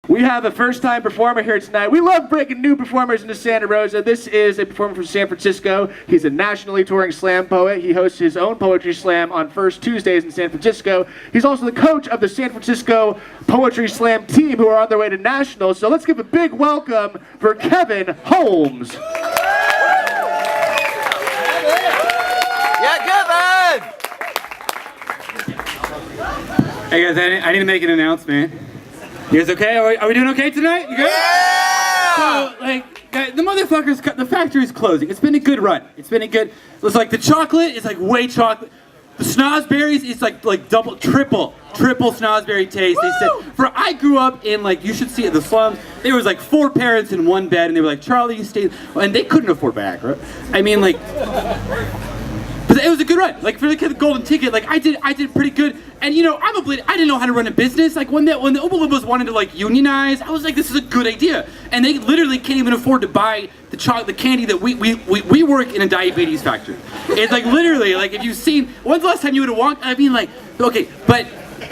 We have a first-time performer here tonight. We love bringing new performers into Santa Rosa. This is a performer from San Francisco. He's a nationally touring slam poet. He hosts his own poetry slam on first Tuesdays in San Francisco. He's also the coach of the San Francisco Poetry Slam team, who are on their way to nationals. So let's give a big welcome for Kevin Holmes. Yeah, Kevin! Hey guys, I need to make an announcement. You guys okay? Are we doing okay tonight? You good? Yeah! So, like, guys, the factory's closing. It's been a good run. It's like the chocolate is like way chocolate. The snozberries is like triple snozberry taste. They said, I grew up in, like, you should see it, the slums. There was like 4 parents in one bed, and they were like, Charlie, you stay, and they couldn't afford Viagra. I mean, like, but it was a good run. Like, for the golden ticket, like, I did pretty good. And you know, I didn't know how to run a business. Like when the Oompa Loompas wanted to like unionize, I was like, this is a good idea. And they literally can't even afford to buy the candy that we work in a diabetes factory. It's like literally, like if you've seen, when's the last time you would have walked? I mean, like, okay, but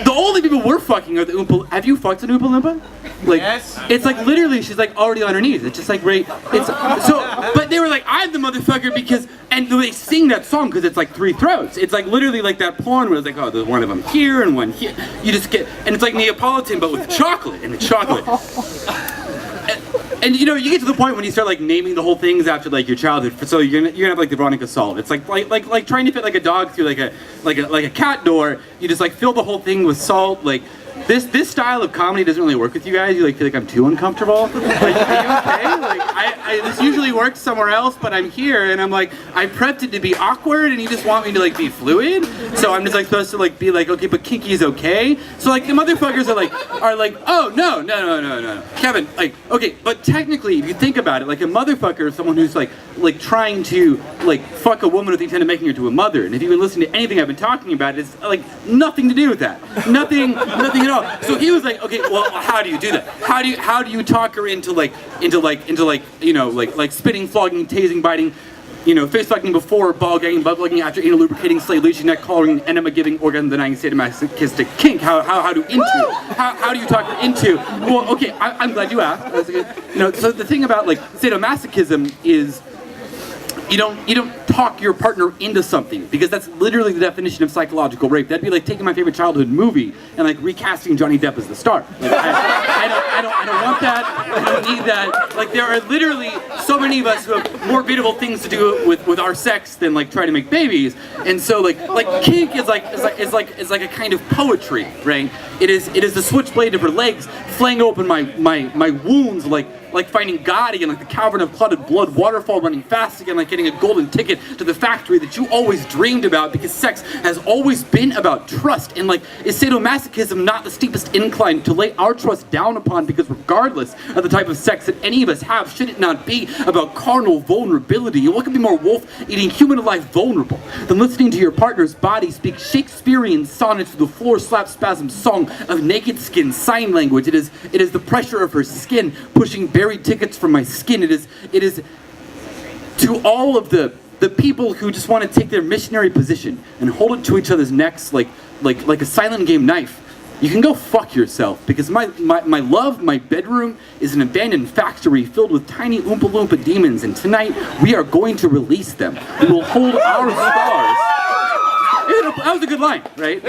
the only people we're fucking are the Oompa. Have you fucked an Oompa Loompa? Like, yes. It's like literally, she's like already on her knees. It's just like right. It's so. But they were like, I'm the motherfucker because, and they sing that song because it's like 3 throats. It's like literally like that porn where it's like, oh, there's one of them here and one here. You just get, and it's like Neapolitan but with chocolate and the chocolate. And you know, you get to the point when you start like naming the whole things after like your childhood. So you're gonna have like the Veronica Salt. It's like trying to fit like a dog through like a cat door. You just like fill the whole thing with salt. Like this style of comedy doesn't really work with you guys. You like feel like I'm too uncomfortable. Like, are you okay? Like this usually works somewhere else, but I'm here and I'm like, I prepped it to be awkward and you just want me to like be fluid. So I'm just like supposed to like be like, okay, but kinky's okay. So like the motherfuckers are like, oh no, Kevin, like, okay, but technically if you think about it, like a motherfucker is someone who's like trying to like fuck a woman with the intent of making her to a mother. And if you've been listening to anything I've been talking about, it's like nothing to do with that. Nothing at all. So he was like, okay, well, how do you do that? How do you talk her into you know, like spitting, flogging, tasing, biting, you know, face fucking before, ball gagging, butt plugging after anal lubricating, slave leeching, neck collaring, enema giving, organ denying, sadomasochistic kink. How do you talk her into? Well, okay, I'm glad you asked. That's good. You know, so the thing about like sadomasochism is you don't talk your partner into something, because that's literally the definition of psychological rape. That'd be like taking my favorite childhood movie and like recasting Johnny Depp as the star. Like, I don't want that. I don't need that. Like there are literally so many of us who have more beautiful things to do with our sex than like try to make babies. And so like kink is like a kind of poetry, right? It is the switchblade of her legs flaying open my wounds like finding God again, like the cavern of clotted blood, waterfall running fast again, like getting a golden ticket to the factory that you always dreamed about, because sex has always been about trust. And like, is sadomasochism not the steepest incline to lay our trust down upon? Because regardless of the type of sex that any of us have, should it not be about carnal vulnerability? And what could be more wolf-eating, human-alive vulnerable than listening to your partner's body speak Shakespearean sonnets through the floor slap spasm song of naked skin sign language? It is the pressure of her skin pushing buried tickets from my skin. It is to all of the people who just want to take their missionary position and hold it to each other's necks like a silent game knife. You can go fuck yourself, because my bedroom is an abandoned factory filled with tiny Oompa Loompa demons, and tonight we are going to release them. We will hold our stars. That was a good line, right?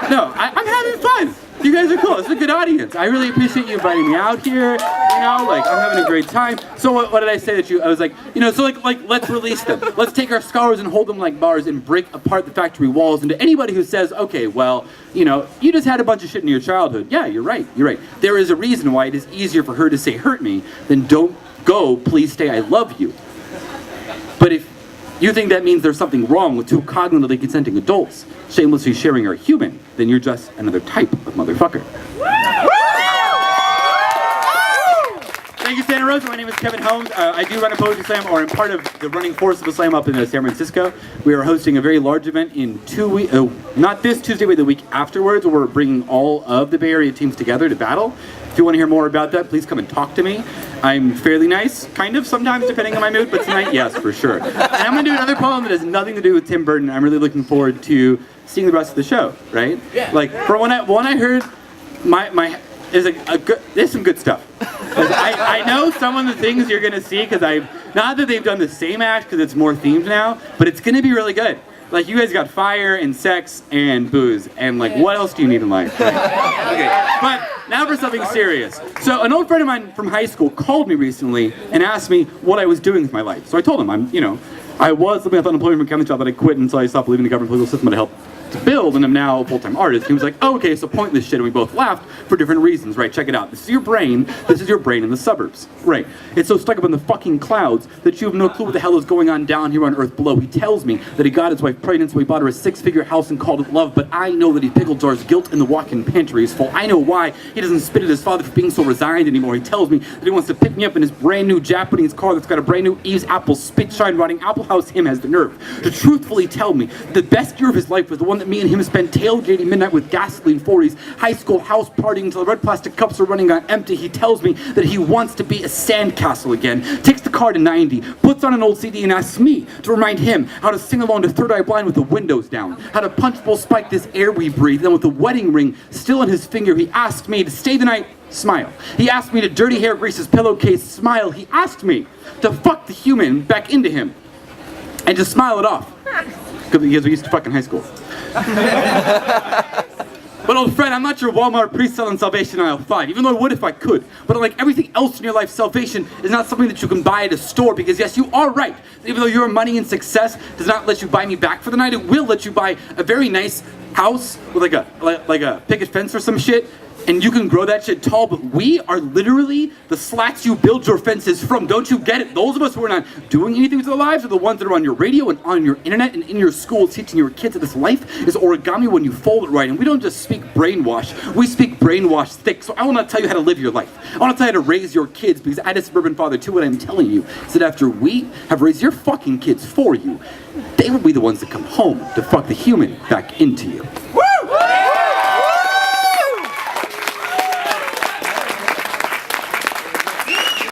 No, I'm having fun. You guys are cool. It's a good audience. I really appreciate you inviting me out here. You know, like, I'm having a great time. So what did I say that you? I was like, you know, so like let's release them. Let's take our scars and hold them like bars and break apart the factory walls. And to anybody who says, okay, well, you know, you just had a bunch of shit in your childhood. Yeah, you're right. There is a reason why it is easier for her to say hurt me than don't go, please stay, I love you. But if you think that means there's something wrong with 2 cognitively consenting adults shamelessly sharing our human, then you're just another type of motherfucker. Thank you, Santa Rosa. My name is Kevin Holmes. I do run a poetry slam, or I'm part of the running force of a slam up in San Francisco. We are hosting a very large event in 2 weeks, not this Tuesday, but the week afterwards, where we're bringing all of the Bay Area teams together to battle. If you want to hear more about that, please come and talk to me. I'm fairly nice, kind of, sometimes, depending on my mood, but tonight, yes, for sure. And I'm going to do another poem that has nothing to do with Tim Burton. I'm really looking forward to seeing the rest of the show, right? Yeah. Like, for when I heard my there's some good stuff. I know some of the things you're gonna see because not that they've done the same act because it's more themed now, but it's gonna be really good. Like you guys got fire and sex and booze and like what else do you need in life? Right? Okay, but now for something serious. So an old friend of mine from high school called me recently and asked me what I was doing with my life. So I told him I was living off unemployment from a county job that I quit until I stopped believing the government political system to help to build, and I'm now a full-time artist. And he was like, oh, okay, so pointless shit, and we both laughed for different reasons, right? Check it out. This is your brain in the suburbs, right? It's so stuck up in the fucking clouds that you have no clue what the hell is going on down here on earth below. He tells me that he got his wife pregnant, so he bought her a 6-figure house and called it love, but I know that he pickle jars guilt in the walk-in pantry is full. I know why he doesn't spit at his father for being so resigned anymore. He tells me that he wants to pick me up in his brand new Japanese car that's got a brand new Eve's Apple spit shine rotting Apple House. Him has the nerve to truthfully tell me the best year of his life was the one that me and him spent tailgating midnight with gasoline 40s, high school house partying until the red plastic cups are running on empty. He tells me that he wants to be a sandcastle again, takes the car to 90, puts on an old CD and asks me to remind him how to sing along to Third Eye Blind with the windows down, how to punch bowl spike this air we breathe. Then with the wedding ring still in his finger, he asked me to stay the night, smile. He asked me to dirty hair grease his pillowcase, smile. He asked me to fuck the human back into him and to smile it off. Because we used to fuck in high school. But old friend, I'm not your Walmart pre-selling salvation aisle 5, even though I would if I could. But unlike everything else in your life, salvation is not something that you can buy at a store, because yes, you are right. Even though your money and success does not let you buy me back for the night, it will let you buy a very nice house with like a picket fence or some shit. And you can grow that shit tall, but we are literally the slats you build your fences from. Don't you get it? Those of us who are not doing anything with our lives are the ones that are on your radio and on your internet and in your school teaching your kids that this life is origami when you fold it right. And we don't just speak brainwash, we speak brainwash thick. So I will not tell you how to live your life. I want to tell you how to raise your kids, because I had a suburban father too. What I'm telling you is that after we have raised your fucking kids for you, they will be the ones that come home to fuck the human back into you. Woo!